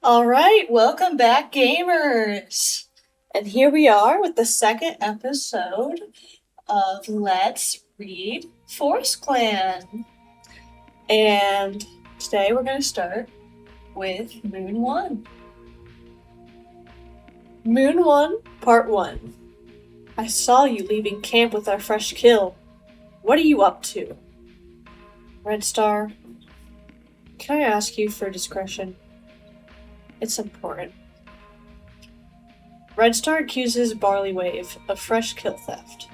Alright, welcome back, gamers! And here we are with the second episode of Let's Read ForestClan. And today we're going to start with Moon 1. Moon 1, Part 1. I saw you leaving camp with our fresh kill. What are you up to? Red Star, can I ask you for discretion? It's important. Red Star accuses Barley Wave of fresh kill theft.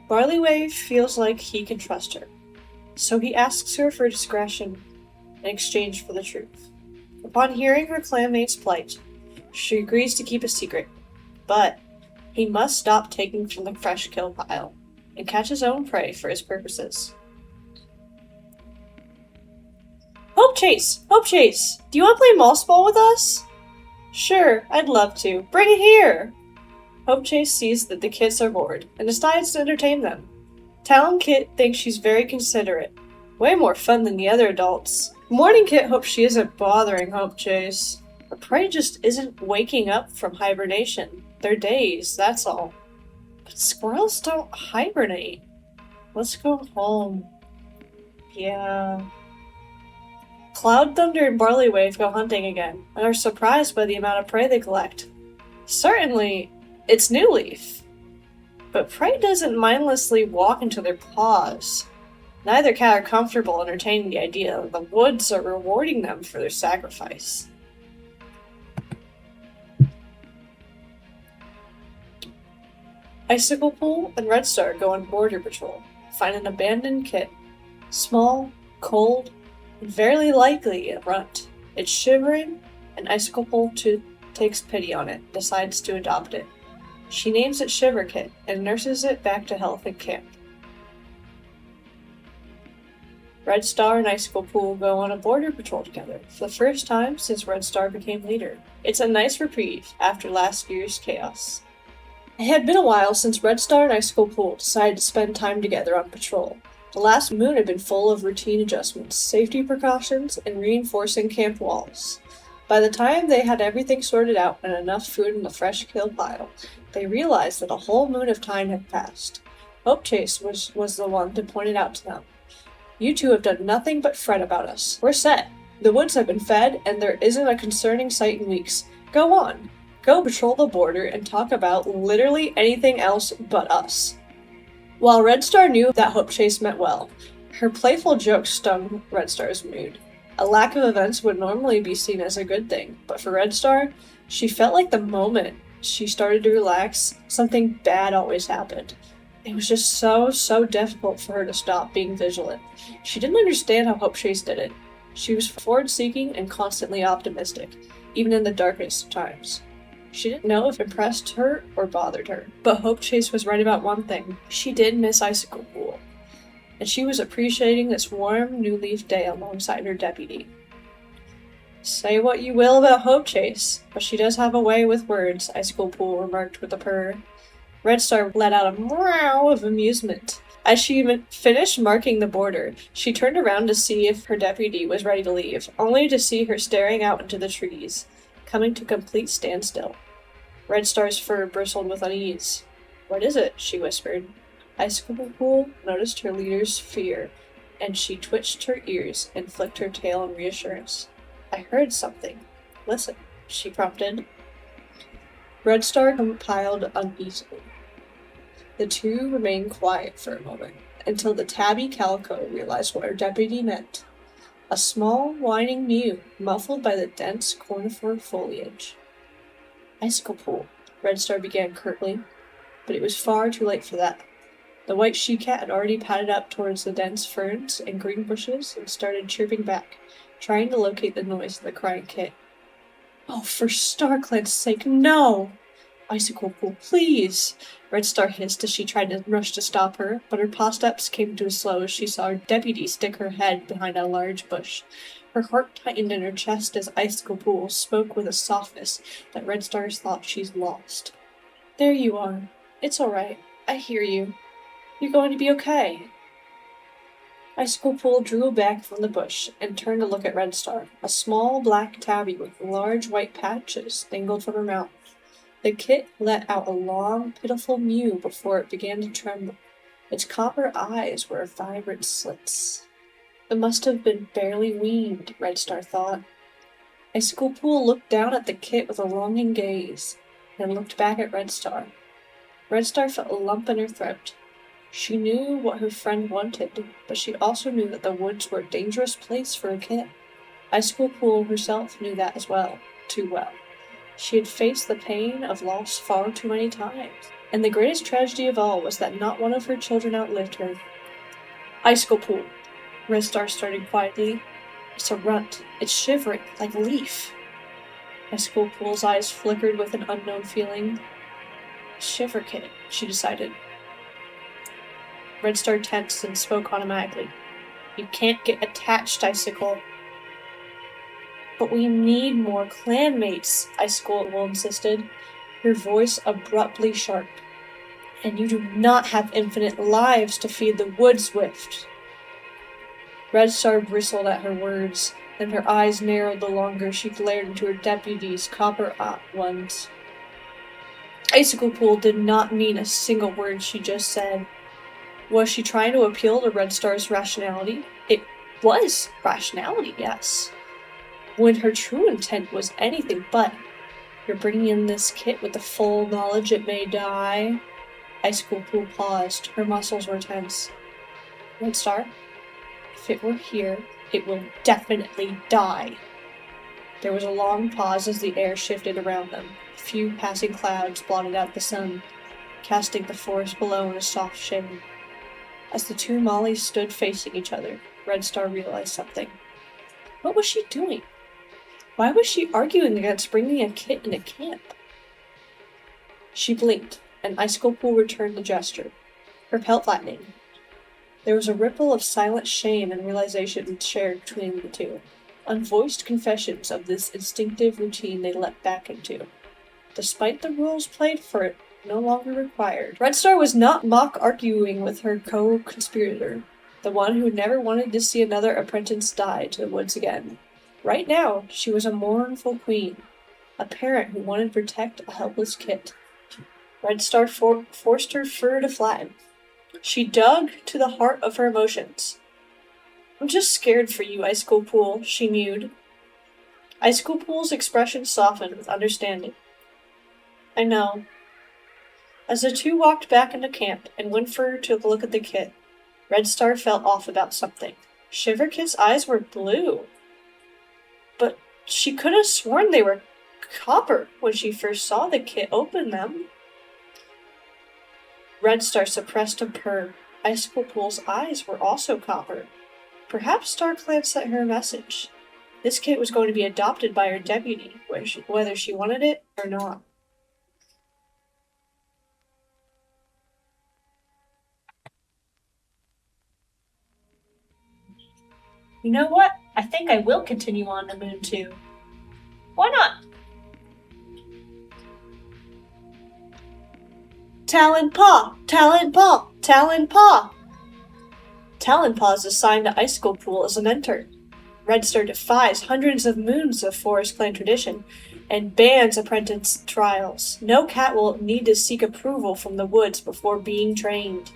Barley Wave feels like he can trust her, so he asks her for discretion in exchange for the truth. Upon hearing her clanmate's plight, she agrees to keep a secret, but he must stop taking from the fresh kill pile and catch his own prey for his purposes. Hope Chase! Hope Chase! Do you want to play Moss Ball with us? Sure, I'd love to. Bring it here! Hope Chase sees that the kids are bored and decides to entertain them. Talon Kit thinks she's very considerate. Way more fun than the other adults. Morning Kit hopes she isn't bothering Hope Chase. The prey just isn't waking up from hibernation. They're dazed, that's all. But squirrels don't hibernate. Let's go home. Yeah. Cloud Thunder and Barley Wave go hunting again, and are surprised by the amount of prey they collect. Certainly, it's New Leaf. But prey doesn't mindlessly walk into their paws. Neither cat are comfortable entertaining the idea that the woods are rewarding them for their sacrifice. Icicle Pool and Red Star go on border patrol, find an abandoned kit. Small, cold, and very likely a runt. It's shivering, and Icicle Pool takes pity on it, decides to adopt it. She names it Shiver Kit and nurses it back to health in camp. Red Star and Icicle Pool go on a border patrol together, for the first time since Red Star became leader. It's a nice reprieve after last year's chaos. It had been a while since Red Star and Icicle Pool decided to spend time together on patrol. The last moon had been full of routine adjustments, safety precautions, and reinforcing camp walls. By the time they had everything sorted out and enough food in the fresh kill pile, they realized that a whole moon of time had passed. Hope Chase was the one to point it out to them. You two have done nothing but fret about us. We're set. The woods have been fed, and there isn't a concerning sight in weeks. Go on. Go patrol the border and talk about literally anything else but us. While Red Star knew that Hope Chase meant well, her playful jokes stung Red Star's mood. A lack of events would normally be seen as a good thing, but for Red Star, she felt like the moment she started to relax, something bad always happened. It was just so difficult for her to stop being vigilant. She didn't understand how Hope Chase did it. She was forward-seeking and constantly optimistic, even in the darkest of times. She didn't know if it impressed her or bothered her, but Hope Chase was right about one thing. She did miss Icicle Pool, and she was appreciating this warm New Leaf day alongside her deputy. Say what you will about Hope Chase, but she does have a way with words, Icicle Pool remarked with a purr. Red Star let out a meow of amusement. As she finished marking the border, she turned around to see if her deputy was ready to leave, only to see her staring out into the trees, coming to a complete standstill. Red Star's fur bristled with unease. What is it? She whispered. Icicle Pool noticed her leader's fear, and she twitched her ears and flicked her tail in reassurance. I heard something. Listen, she prompted. Red Star compiled uneasily. The two remained quiet for a moment, until the tabby calico realized what her deputy meant. A small, whining mew, muffled by the dense conifer foliage. Icicle Pool, Red Star began curtly, but it was far too late for that. The white she-cat had already padded up towards the dense ferns and green bushes and started chirping back, trying to locate the noise of the crying kit. Oh, for StarClan's sake, no! Icicle Pool, please! Red Star hissed as she tried to rush to stop her, but her paw steps came to a slow as she saw her deputy stick her head behind a large bush. Her heart tightened in her chest as Icicle Pool spoke with a softness that Red Star thought she's lost. There you are. It's all right. I hear you. You're going to be okay. Icicle Pool drew back from the bush and turned to look at Red Star, a small black tabby with large white patches dangled from her mouth. The kit let out a long, pitiful mew before it began to tremble. Its copper eyes were vibrant slits. It must have been barely weaned, Red Star thought. Icicle Pool looked down at the kit with a longing gaze, then looked back at Red Star. Red Star felt a lump in her throat. She knew what her friend wanted, but she also knew that the woods were a dangerous place for a kit. Icicle Pool herself knew that as well, too well. She had faced the pain of loss far too many times, and the greatest tragedy of all was that not one of her children outlived her. Icicle Pool, Red Star started quietly. It's a runt. It's shivering, like a leaf. Icicle Pool's eyes flickered with an unknown feeling. Shiver Kit, she decided. Red Star tensed and spoke automatically. You can't get attached, Icicle. But we need more clanmates, Icicle Pool insisted, her voice abruptly sharp. And you do not have infinite lives to feed the wood swift. Red Star bristled at her words, and her eyes narrowed the longer she glared into her deputy's copper ones. Icicle Pool did not mean a single word she just said. Was she trying to appeal to Red Star's rationality? It was rationality, yes. When her true intent was anything but, you're bringing in this kit with the full knowledge it may die. Icicle Pool paused. Her muscles were tense. Red Star? If it were here, it will definitely die. There was a long pause as the air shifted around them. A few passing clouds blotted out the sun, casting the forest below in a soft shade. As the two Mollies stood facing each other, Red Star realized something. What was she doing? Why was she arguing against bringing a kit into camp? She blinked, and Icicle Pool returned the gesture, her pelt flattening. There was a ripple of silent shame and realization shared between the two, unvoiced confessions of this instinctive routine they leapt back into. Despite the rules played for it no longer required, Red Star was not mock arguing with her co-conspirator, the one who never wanted to see another apprentice die to the woods again. Right now, she was a mournful queen, a parent who wanted to protect a helpless kit. Red Star forced her fur to flatten. She dug to the heart of her emotions. I'm just scared for you, Icicle Pool, she mewed. Icicle Pool's expression softened with understanding. I know. As the two walked back into camp and went for to look at the kit, Red Star felt off about something. Shiver Kit's eyes were blue. But she could have sworn they were copper when she first saw the kit open them. Red Star suppressed a purr. Icicle Pool's eyes were also copper. Perhaps StarClan sent her a message. This kit was going to be adopted by her deputy, whether she wanted it or not. You know what? I think I will continue on to Moon 2. Why not? Talon Paw! Talon Paw! Talon Paw! Talon Paw is assigned to Icicle Pool as a mentor. Red Star defies hundreds of moons of ForestClan tradition and bans apprentice trials. No cat will need to seek approval from the woods before being trained.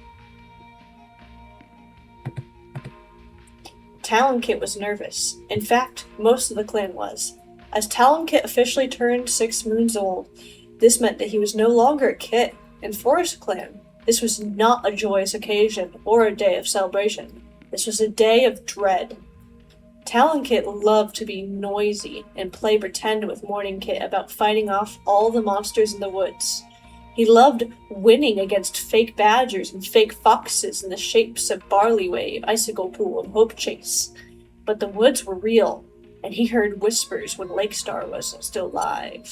Talon Kit was nervous. In fact, most of the clan was. As Talon Kit officially turned 6 moons old, this meant that he was no longer a kit. In ForestClan, this was not a joyous occasion or a day of celebration. This was a day of dread. Talon Kit loved to be noisy and play pretend with Morning Kit about fighting off all the monsters in the woods. He loved winning against fake badgers and fake foxes in the shapes of Barley Wave, Icicle Pool, and Hope Chase. But the woods were real, and he heard whispers when Lake Star was still alive.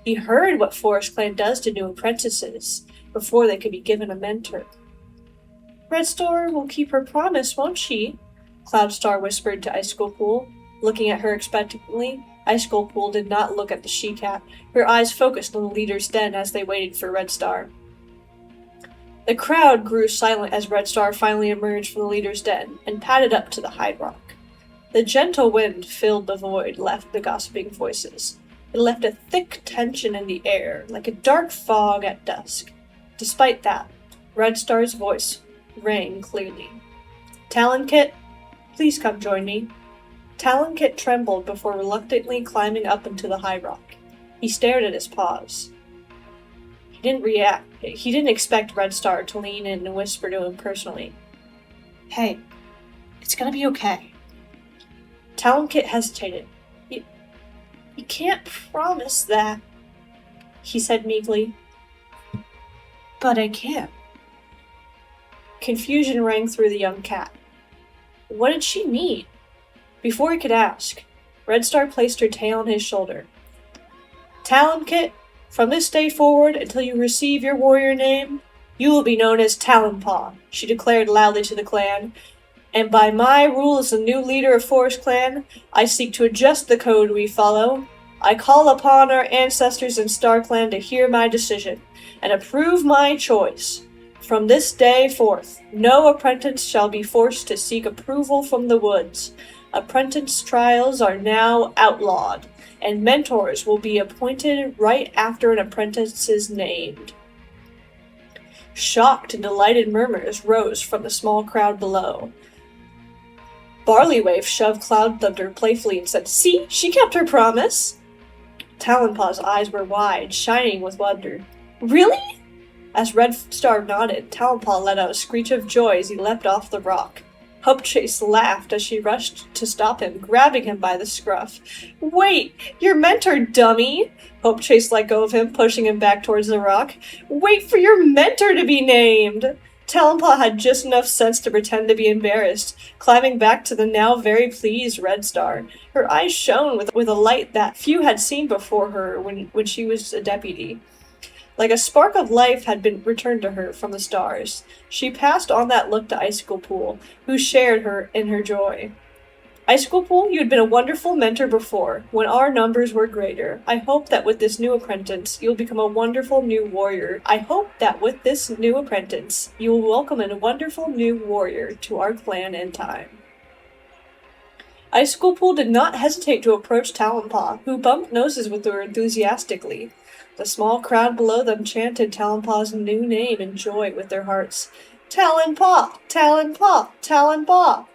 He heard what ForestClan does to new apprentices before they could be given a mentor. Red Star will keep her promise, won't she? Cloudstar whispered to Icicle Pool, looking at her expectantly. Icicle Pool did not look at the she-cat. Her eyes focused on the leader's den as they waited for Red Star. The crowd grew silent as Red Star finally emerged from the leader's den and padded up to the high rock. The gentle wind filled the void, left the gossiping voices. It left a thick tension in the air, like a dark fog at dusk. Despite that, Red Star's voice rang clearly. Talon-Kit, please come join me. Talon-Kit trembled before reluctantly climbing up into the high rock. He stared at his paws. He didn't react. He didn't expect Red Star to lean in and whisper to him personally. Hey, it's gonna be okay. Talon-Kit hesitated. You can't promise that, he said meekly. But I can. Confusion rang through the young cat. What did she mean? Before he could ask, Red Star placed her tail on his shoulder. Talon-Kit, from this day forward until you receive your warrior name, you will be known as Talonpaw, she declared loudly to the clan. And by my rule as the new leader of ForestClan, I seek to adjust the code we follow. I call upon our ancestors in StarClan to hear my decision and approve my choice. From this day forth, no apprentice shall be forced to seek approval from the woods. Apprentice trials are now outlawed, and mentors will be appointed right after an apprentice is named. Shocked and delighted murmurs rose from the small crowd below. Barleywave shoved Cloud Thunder playfully and said, See, she kept her promise! Talonpaw's eyes were wide, shining with wonder. Really? As Red Star nodded, Talonpaw let out a screech of joy as he leapt off the rock. Hopechase laughed as she rushed to stop him, grabbing him by the scruff. Wait, your mentor, dummy! Hopechase let go of him, pushing him back towards the rock. Wait for your mentor to be named! Talonpaw had just enough sense to pretend to be embarrassed, climbing back to the now very pleased Red Star. Her eyes shone with a light that few had seen before her when she was a deputy. Like a spark of life had been returned to her from the stars. She passed on that look to Icicle Pool, who shared her in her joy. Icicle Pool, you had been a wonderful mentor before, when our numbers were greater. I hope that with this new apprentice, you'll become a wonderful new warrior. I hope that with this new apprentice, you will welcome a wonderful new warrior to our clan in time. Icicle Pool did not hesitate to approach Talonpaw, who bumped noses with her enthusiastically. The small crowd below them chanted Talonpaw's new name in joy with their hearts. Talonpaw! Talonpaw! Talonpaw!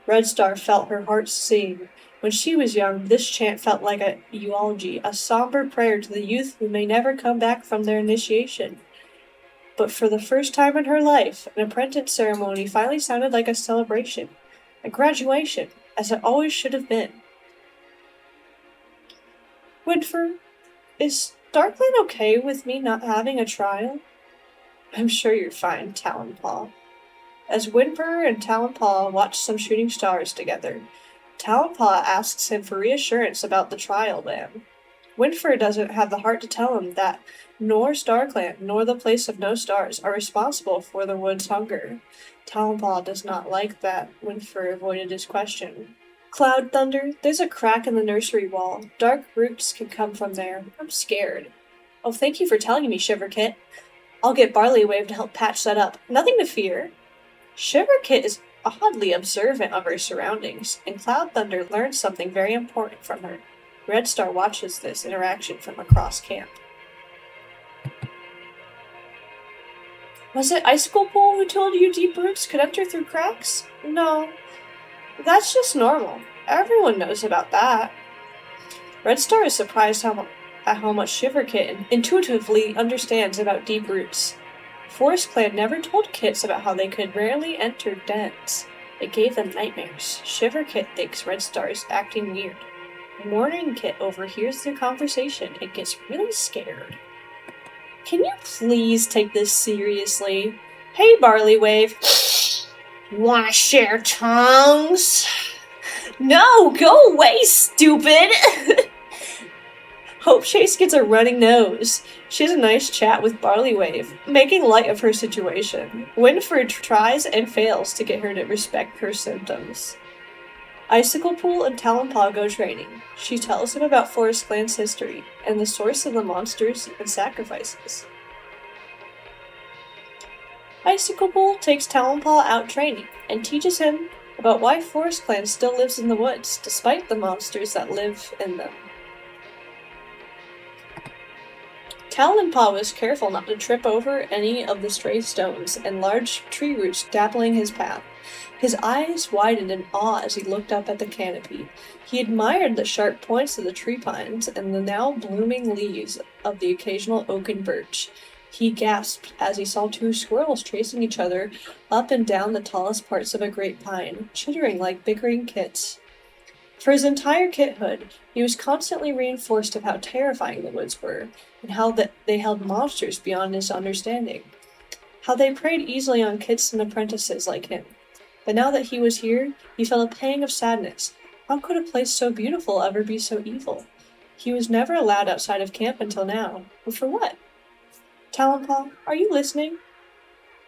Red Star felt her heart sing. When she was young, this chant felt like a eulogy, a somber prayer to the youth who may never come back from their initiation. But for the first time in her life, an apprentice ceremony finally sounded like a celebration, a graduation, as it always should have been. Winford, is Darkland okay with me not having a trial? I'm sure you're fine, Talonpaw. As Winfred and Talonpaw watch some shooting stars together, Talonpaw asks him for reassurance about the trial ban. Winfred doesn't have the heart to tell him that nor StarClan nor the Place of No Stars are responsible for the wood's hunger. Talonpaw does not like that Winfred avoided his question. Cloud Thunder, there's a crack in the nursery wall. Dark roots can come from there. I'm scared. Oh, thank you for telling me, Shiverkit. I'll get Barleywave to help patch that up. Nothing to fear. Shiverkit is oddly observant of her surroundings, and Cloud Thunder learns something very important from her. Red Star watches this interaction from across camp. Was it Icicle Pool who told you deep roots could enter through cracks? No. That's just normal. Everyone knows about that. Red Star is surprised at how much Shiverkit intuitively understands about deep roots. ForestClan never told kits about how they could rarely enter dens. It gave them nightmares. Shiverkit thinks Red Star is acting weird. Morning Kit overhears their conversation and gets really scared. Can you please take this seriously? Hey, Barleywave. Wanna share tongues? No, go away, stupid! Hopechase gets a running nose. She has a nice chat with Barleywave, making light of her situation. Winfred tries and fails to get her to respect her symptoms. Icicle Pool and Talonpaw go training. She tells him about ForestClan's history and the source of the monsters and sacrifices. Icicle Bull takes Talonpaw out training and teaches him about why ForestClan still lives in the woods, despite the monsters that live in them. Talonpaw was careful not to trip over any of the stray stones and large tree roots dappling his path. His eyes widened in awe as he looked up at the canopy. He admired the sharp points of the tree pines and the now blooming leaves of the occasional oak and birch. He gasped as he saw two squirrels chasing each other up and down the tallest parts of a great pine, chittering like bickering kits. For his entire kithood, he was constantly reinforced of how terrifying the woods were, and how they held monsters beyond his understanding. How they preyed easily on kits and apprentices like him. But now that he was here, he felt a pang of sadness. How could a place so beautiful ever be so evil? He was never allowed outside of camp until now. But for what? Talonpaw, are you listening?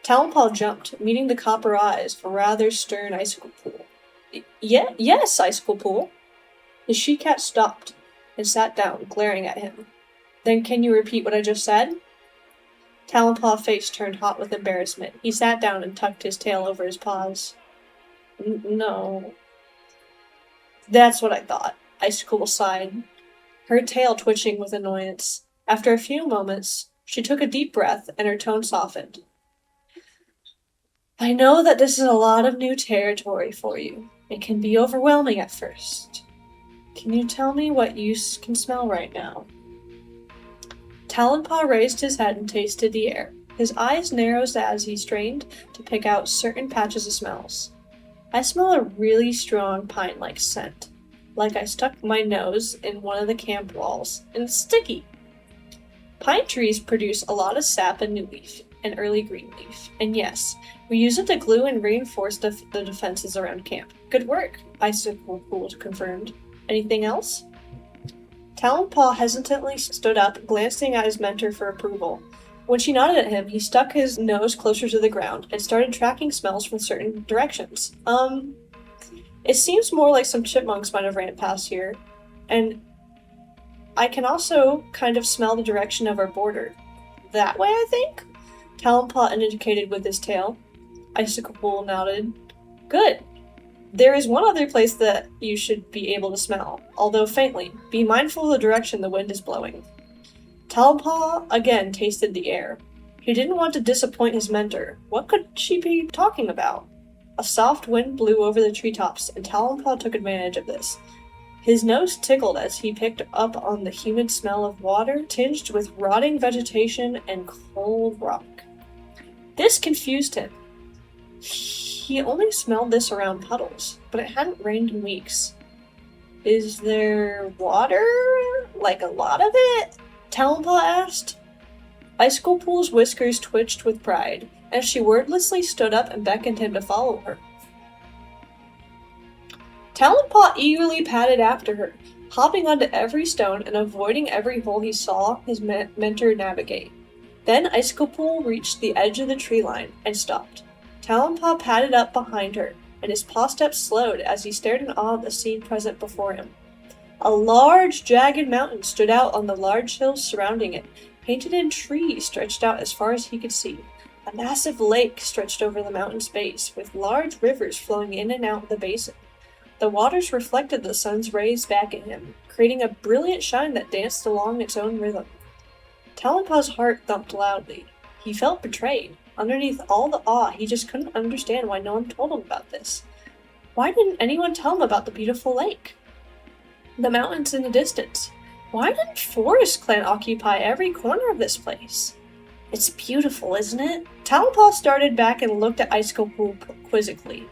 Talonpaw jumped, meeting the copper eyes of a rather stern Icicle Pool. Yes, Icicle Pool. The she-cat stopped and sat down, glaring at him. Then can you repeat what I just said? Talonpaw's face turned hot with embarrassment. He sat down and tucked his tail over his paws. No. That's what I thought, Icicle sighed, her tail twitching with annoyance. After a few moments, she took a deep breath and her tone softened. I know that this is a lot of new territory for you. It can be overwhelming at first. Can you tell me what you can smell right now? Talonpaw raised his head and tasted the air. His eyes narrowed as he strained to pick out certain patches of smells. I smell a really strong pine-like scent, like I stuck my nose in one of the camp walls, and it's sticky. Pine trees produce a lot of sap and new leaf, and early green leaf, and yes, we use it to glue and reinforce the defenses around camp. Good work, Icicle Pool confirmed. Anything else? Talonpaw hesitantly stood up, glancing at his mentor for approval. When she nodded at him, he stuck his nose closer to the ground and started tracking smells from certain directions. It seems more like some chipmunks might have ran past here, and I can also kind of smell the direction of our border. That way, I think? Talonpaw indicated with his tail. Icicle Pool nodded. Good. There is one other place that you should be able to smell, although faintly. Be mindful of the direction the wind is blowing. Talonpaw again tasted the air. He didn't want to disappoint his mentor. What could she be talking about? A soft wind blew over the treetops, and Talonpaw took advantage of this. His nose tickled as he picked up on the humid smell of water tinged with rotting vegetation and cold rock. This confused him. He only smelled this around puddles, but it hadn't rained in weeks. Is there water? Like a lot of it? Talonpaw asked. Icicle Pool's whiskers twitched with pride, as she wordlessly stood up and beckoned him to follow her. Talonpaw eagerly padded after her, hopping onto every stone and avoiding every hole he saw his mentor navigate. Then Icicle Pool reached the edge of the tree line and stopped. Talonpaw padded up behind her, and his paw steps slowed as he stared in awe at the scene present before him. A large, jagged mountain stood out on the large hills surrounding it, painted in trees stretched out as far as he could see. A massive lake stretched over the mountain's base, with large rivers flowing in and out of the basin. The waters reflected the sun's rays back at him, creating a brilliant shine that danced along its own rhythm. Talonpaw's heart thumped loudly. He felt betrayed. Underneath all the awe, he just couldn't understand why no one told him about this. Why didn't anyone tell him about the beautiful lake? The mountains in the distance. Why didn't ForestClan occupy every corner of this place? It's beautiful, isn't it? Talonpaw started back and looked at Icicle Pool quizzically.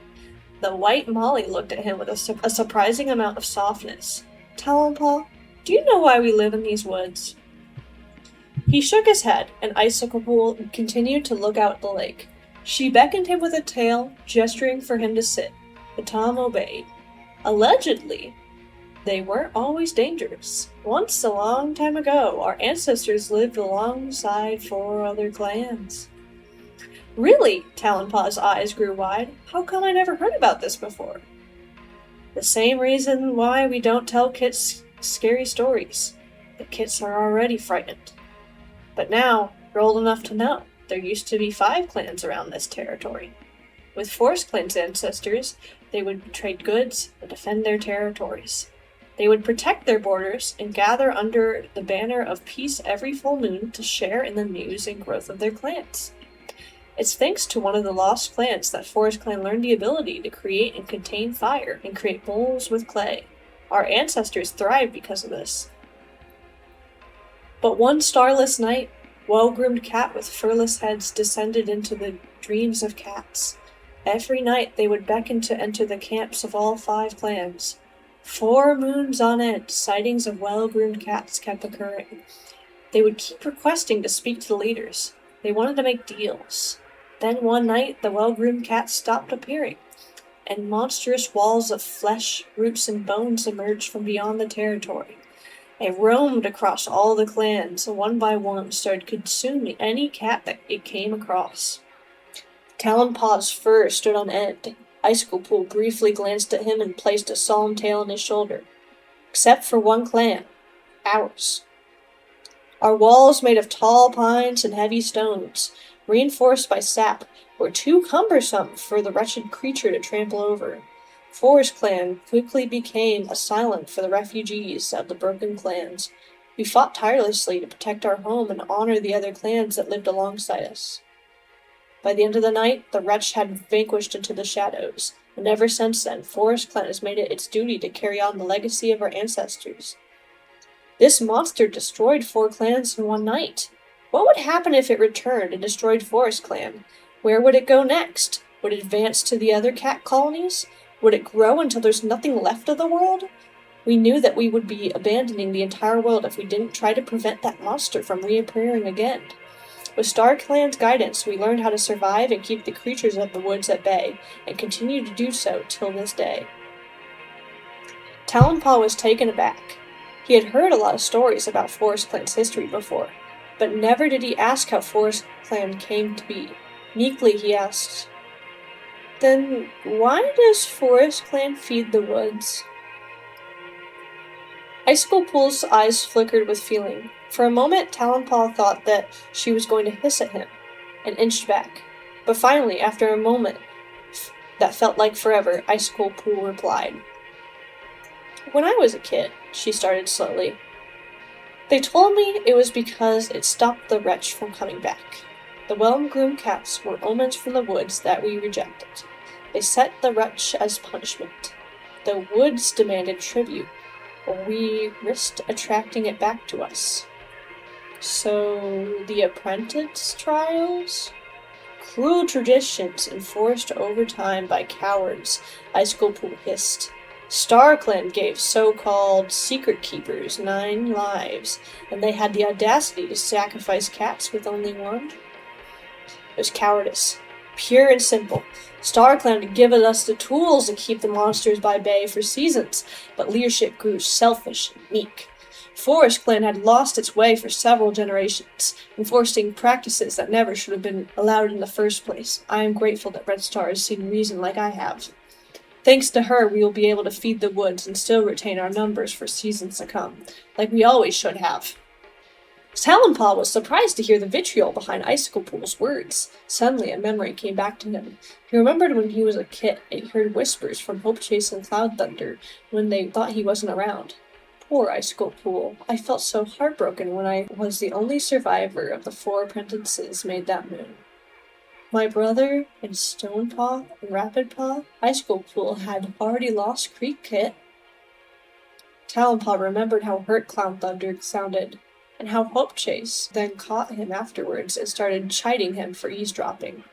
The white Molly looked at him with a surprising amount of softness. Talonpaw, do you know why we live in these woods? He shook his head, and Icicle Pool continued to look out at the lake. She beckoned him with a tail, gesturing for him to sit. The Tom obeyed. Allegedly, they weren't always dangerous. Once, a long time ago, our ancestors lived alongside 4 other clans. Really? Talonpaw's eyes grew wide. How come I never heard about this before? The same reason why we don't tell kids scary stories. The kids are already frightened. But now, you're old enough to know. there used to be 5 clans around this territory. With ForestClan's ancestors, they would trade goods and defend their territories. They would protect their borders and gather under the banner of peace every full moon to share in the news and growth of their clans. It's thanks to one of the lost clans that ForestClan learned the ability to create and contain fire and create bowls with clay. Our ancestors thrived because of this. But one starless night, well-groomed cat with furless heads descended into the dreams of cats. Every night they would beckon to enter the camps of all 5 clans. 4 moons on end, sightings of well-groomed cats kept occurring. They would keep requesting to speak to the leaders. They wanted to make deals. Then one night, the well-groomed cats stopped appearing, and monstrous walls of flesh, roots, and bones emerged from beyond the territory. It roamed across all the clans, and one by one started consuming any cat that it came across. Talonpaw's fur stood on end. Icicle Pool briefly glanced at him and placed a solemn tail on his shoulder. Except for one clan. Ours. Our walls, made of tall pines and heavy stones, reinforced by sap, were too cumbersome for the wretched creature to trample over. ForestClan quickly became a asylum for the refugees of the broken clans. We fought tirelessly to protect our home and honor the other clans that lived alongside us. By the end of the night, the wretch had vanquished into the shadows, and ever since then, ForestClan has made it its duty to carry on the legacy of our ancestors. This monster destroyed 4 clans in one night. What would happen if it returned and destroyed ForestClan? Where would it go next? Would it advance to the other cat colonies? Would it grow until there's nothing left of the world? We knew that we would be abandoning the entire world if we didn't try to prevent that monster from reappearing again. With StarClan's guidance, we learned how to survive and keep the creatures of the woods at bay, and continue to do so till this day. Talonpaw was taken aback. He had heard a lot of stories about ForestClan's history before, but never did he ask how ForestClan came to be. Meekly he asked, "Then why does ForestClan feed the woods?" Icicle Pool's eyes flickered with feeling. For a moment, Talonpaw thought that she was going to hiss at him, and inched back. But finally, after a moment that felt like forever, Icicle Pool replied. "When I was a kid," she started slowly, "they told me it was because it stopped the wretch from coming back. The well-groomed cats were omens from the woods that we rejected. They set the wretch as punishment. The woods demanded tribute, or we risked attracting it back to us. So, the apprentice trials? Cruel traditions enforced over time by cowards," Icicle Pool hissed. StarClan gave so-called secret keepers 9 lives, and they had the audacity to sacrifice cats with only 1? It was cowardice. Pure and simple. StarClan had given us the tools to keep the monsters by bay for seasons, but leadership grew selfish and meek. ForestClan had lost its way for several generations, enforcing practices that never should have been allowed in the first place. I am grateful that Red Star has seen reason like I have. Thanks to her, we will be able to feed the woods and still retain our numbers for seasons to come, like we always should have." Talonpaw was surprised to hear the vitriol behind Icicle Pool's words. Suddenly, a memory came back to him. He remembered when he was a kid and heard whispers from Hope Chase and Cloud Thunder when they thought he wasn't around. Poor Icicle Pool. I felt so heartbroken when I was the only survivor of the 4 apprentices made that moon. My brother and Stonepaw and Rapidpaw, Icicle Pool had already lost Creek Kit. Talonpaw remembered how hurt Cloud Thunder sounded, and how Hope Chase then caught him afterwards and started chiding him for eavesdropping.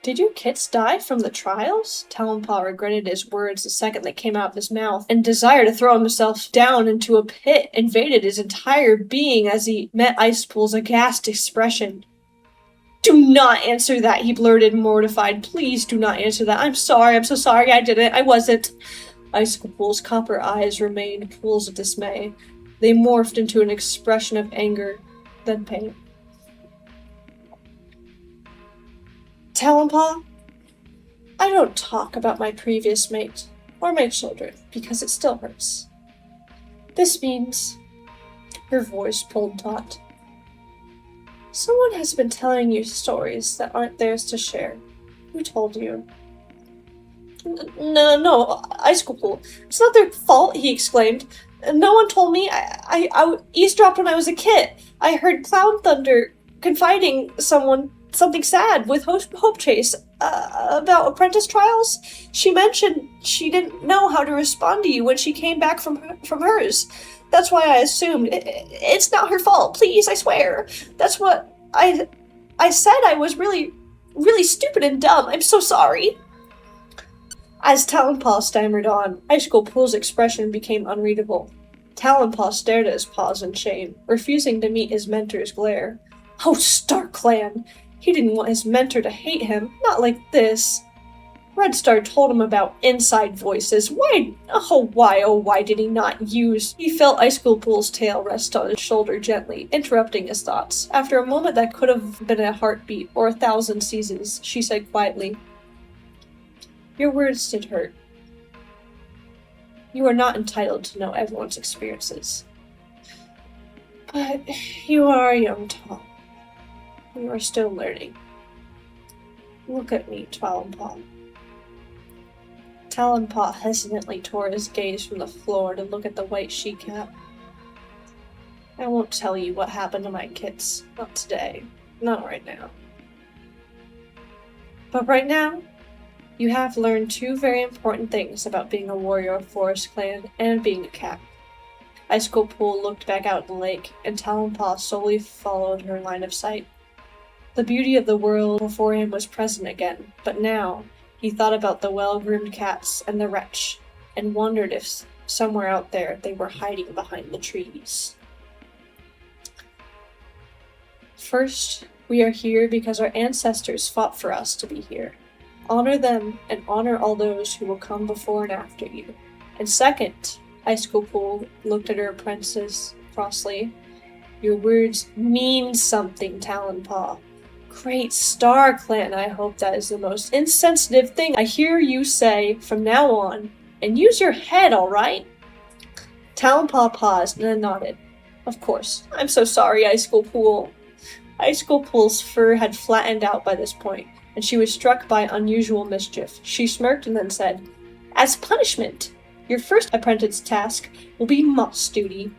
"Did your kits die from the trials?" Talonpaw regretted his words the second they came out of his mouth, and desire to throw himself down into a pit invaded his entire being as he met Icepool's aghast expression. "Do not answer that," he blurted, mortified. "Please do not answer that. I'm so sorry, I didn't. I wasn't." Icicle Pool's copper eyes remained pools of dismay. They morphed into an expression of anger, then pain. "Talonpaw, I don't talk about my previous mate, or my children, because it still hurts. This means," her voice pulled taut, Someone has been telling you stories that aren't theirs to share. Who told you? No, Icicle Pool. It's not their fault, he exclaimed. No one told me. I eavesdropped when I was a kid. I heard Cloud Thunder confiding something sad with Hope Chase about apprentice trials. She mentioned she didn't know how to respond to you when she came back from hers. That's why I assumed it's not her fault. Please, I swear. That's what I said. I was really stupid and dumb. I'm so sorry. As Talonpaw stammered on, Icicle Pool's expression became unreadable. Talonpaw stared at his paws in shame, refusing to meet his mentor's glare. Oh, StarClan! He didn't want his mentor to hate him, not like this. Red Star told him about inside voices. Why did he not use? He felt Icicle Pool's tail rest on his shoulder gently, interrupting his thoughts. After a moment that could have been a heartbeat or 1,000 seasons, she said quietly, "Your words did hurt. You are not entitled to know everyone's experiences. But you are a young Tom. You are still learning. Look at me, Talonpaw." Talonpaw hesitantly tore his gaze from the floor to look at the white she-cat. "I won't tell you what happened to my kits. Not today. Not right now. But right now, you have learned 2 very important things about being a warrior of ForestClan and being a cat." Icicle Pool looked back out at the lake, and Talonpaw slowly followed her line of sight. The beauty of the world before him was present again, but now he thought about the well-groomed cats and the wretch, and wondered if somewhere out there they were hiding behind the trees. First, we are here because our ancestors fought for us to be here. Honor them, and honor all those who will come before and after you. And second, Icicle Pool looked at her apprentice crossly, your words mean something, Talonpaw. Great StarClan, I hope that is the most insensitive thing I hear you say from now on. And use your head, alright? Talonpaw paused and then nodded. Of course. I'm so sorry, Icicle Pool. Icicle Pool's fur had flattened out by this point, and she was struck by unusual mischief. She smirked and then said, "As punishment, your first apprentice task will be moss duty."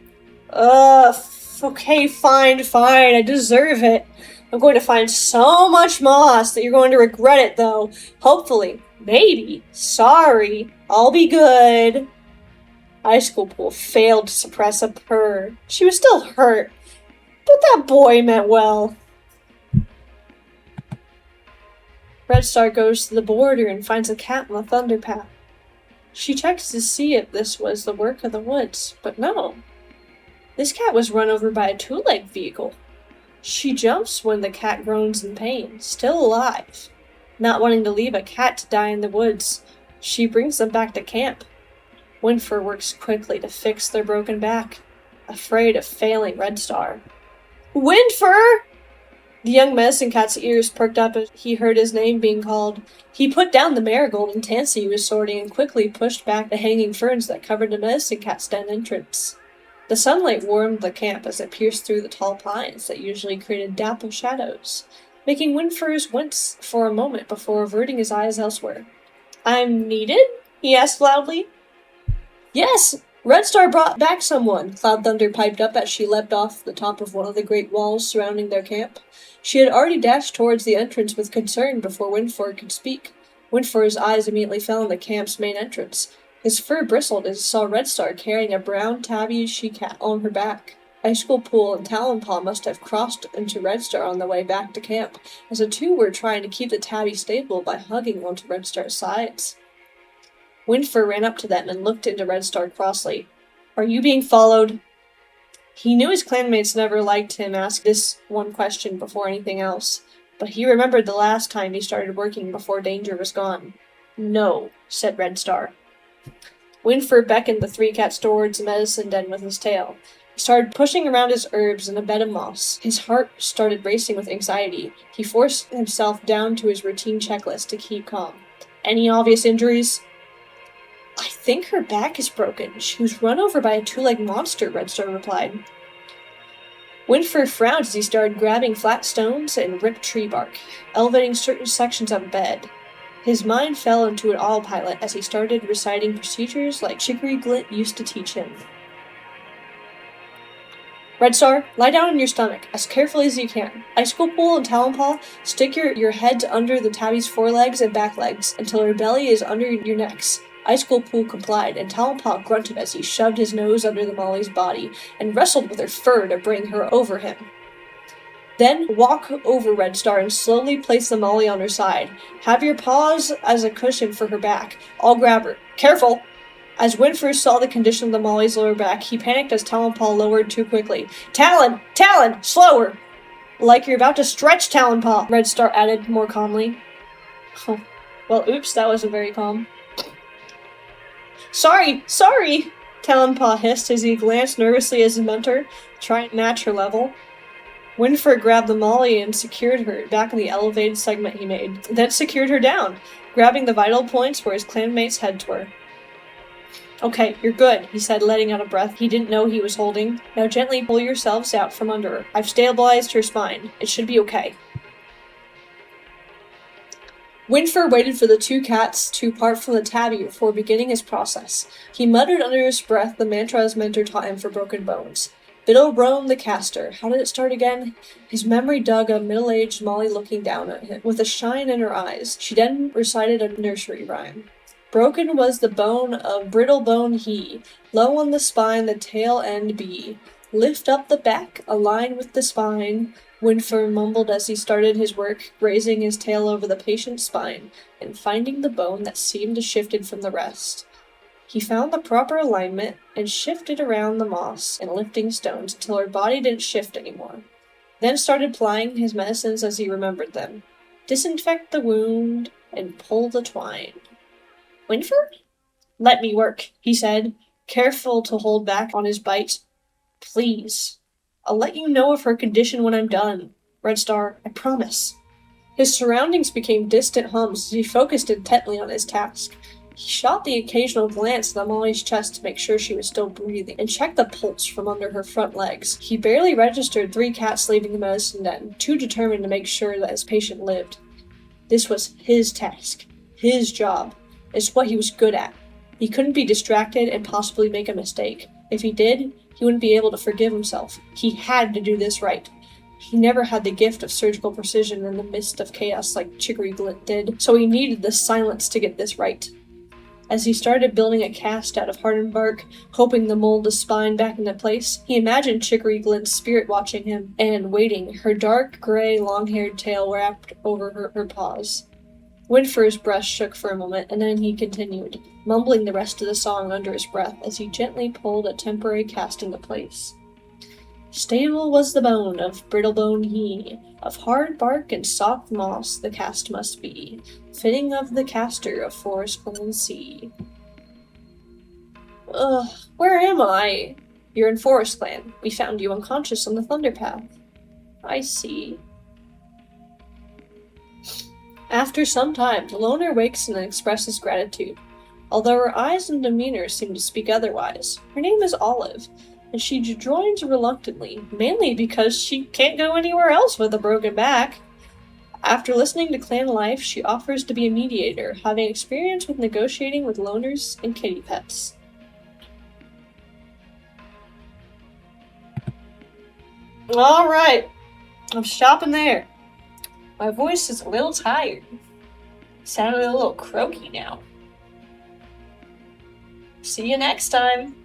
Okay, fine, I deserve it. I'm going to find so much moss that you're going to regret it, though. Hopefully. Maybe. Sorry. I'll be good. Icicle Pool failed to suppress a purr. She was still hurt, but that boy meant well. Red Star goes to the border and finds a cat on the thunder path. She checks to see if this was the work of the woods, but no. This cat was run over by a 2-legged vehicle. She jumps when the cat groans in pain, still alive. Not wanting to leave a cat to die in the woods, she brings them back to camp. Winfrey works quickly to fix their broken back, afraid of failing Red Star. Winfrey! The young medicine cat's ears perked up as he heard his name being called. He put down the marigold and tansy he was sorting and quickly pushed back the hanging ferns that covered the medicine cat's den entrance. The sunlight warmed the camp as it pierced through the tall pines that usually created dapple shadows, making Winfrey wince for a moment before averting his eyes elsewhere. "I'm needed?" he asked loudly. "Yes! Red Star brought back someone," Cloud Thunder piped up as she leapt off the top of one of the great walls surrounding their camp. She had already dashed towards the entrance with concern before Winfrey could speak. Winfrey's eyes immediately fell on the camp's main entrance. His fur bristled as he saw Red Star carrying a brown tabby she-cat on her back. Icicle Pool and Talonpaw must have crossed into Red Star on the way back to camp, as the two were trying to keep the tabby stable by hugging onto Red Star's sides. Winfrey ran up to them and looked into Red Star crossly. "Are you being followed?" He knew his clanmates never liked him ask this one question before anything else, but he remembered the last time he started working before danger was gone. "No," said Red Star. Winfrey beckoned the 3 cats towards the medicine den with his tail. He started pushing around his herbs in a bed of moss. His heart started racing with anxiety. He forced himself down to his routine checklist to keep calm. "Any obvious injuries?" "I think her back is broken. She was run over by a 2-legged monster," Red Star replied. Winfrey frowned as he started grabbing flat stones and ripped tree bark, elevating certain sections of bed. His mind fell into an autopilot as he started reciting procedures like Chicory Glint used to teach him. Red Star, lie down on your stomach, as carefully as you can. Icicle Pool and Talonpaw, stick your heads under the tabby's forelegs and back legs until her belly is under your necks. Icicle Pool complied, and Talonpaw grunted as he shoved his nose under the Molly's body and wrestled with her fur to bring her over him. Then walk over Red Star and slowly place the Molly on her side. Have your paws as a cushion for her back. I'll grab her. Careful! As Winfrey saw the condition of the Molly's lower back, he panicked as Talonpaw lowered too quickly. Talon! Talon! Slower! Like you're about to stretch, Talonpaw, Red Star added more calmly. Oh, well, oops, that wasn't very calm. Sorry! Talonpaw hissed as he glanced nervously at his mentor, trying to match her level. Winfrey grabbed the Molly and secured her back in the elevated segment he made, then secured her down, grabbing the vital points where his clanmates' heads were. Okay, you're good, he said, letting out a breath he didn't know he was holding. Now gently pull yourselves out from under her. I've stabilized her spine. It should be okay. Winfrey waited for the two cats to part from the tabby before beginning his process. He muttered under his breath the mantra his mentor taught him for broken bones. Biddle Brome the caster. How did it start again? His memory dug a middle-aged Molly looking down at him, with a shine in her eyes. She then recited a nursery rhyme. Broken was the bone of brittle bone he, low on the spine the tail end be. Lift up the back, align with the spine, Winfrey mumbled as he started his work, raising his tail over the patient's spine, and finding the bone that seemed to shifted from the rest. He found the proper alignment, and shifted around the moss and lifting stones until her body didn't shift anymore. Then started applying his medicines as he remembered them. Disinfect the wound, and pull the twine. Winfrey? Let me work, he said, careful to hold back on his bite. Please. I'll let you know of her condition when I'm done. Red Star, I promise. His surroundings became distant hums as he focused intently on his task. He shot the occasional glance at Molly's chest to make sure she was still breathing, and checked the pulse from under her front legs. He barely registered 3 cats leaving the medicine den, too determined to make sure that his patient lived. This was his task. His job. It's what he was good at. He couldn't be distracted and possibly make a mistake. If he did, he wouldn't be able to forgive himself. He had to do this right. He never had the gift of surgical precision in the midst of chaos like Chicory Glint did, so he needed the silence to get this right. As he started building a cast out of hardened bark, hoping to mold the spine back into place, he imagined Chicory Glint's spirit watching him and waiting, her dark gray long-haired tail wrapped over her paws. Winfrey's breast shook for a moment, and then he continued, mumbling the rest of the song under his breath as he gently pulled a temporary cast into place. Stable was the bone of brittle bone he, of hard bark and soft moss the cast must be, fitting of the caster of ForestClan sea. Where am I? You're in ForestClan. We found you unconscious on the Thunder Path. I see. After some time, the loner wakes and expresses gratitude, although her eyes and demeanor seem to speak otherwise. Her name is Olive, and she joins reluctantly, mainly because she can't go anywhere else with a broken back. After listening to clan life, she offers to be a mediator, having experience with negotiating with loners and kitty pets. Alright, I'm stopping there. My voice is a little tired. Sounded a little croaky now. See you next time.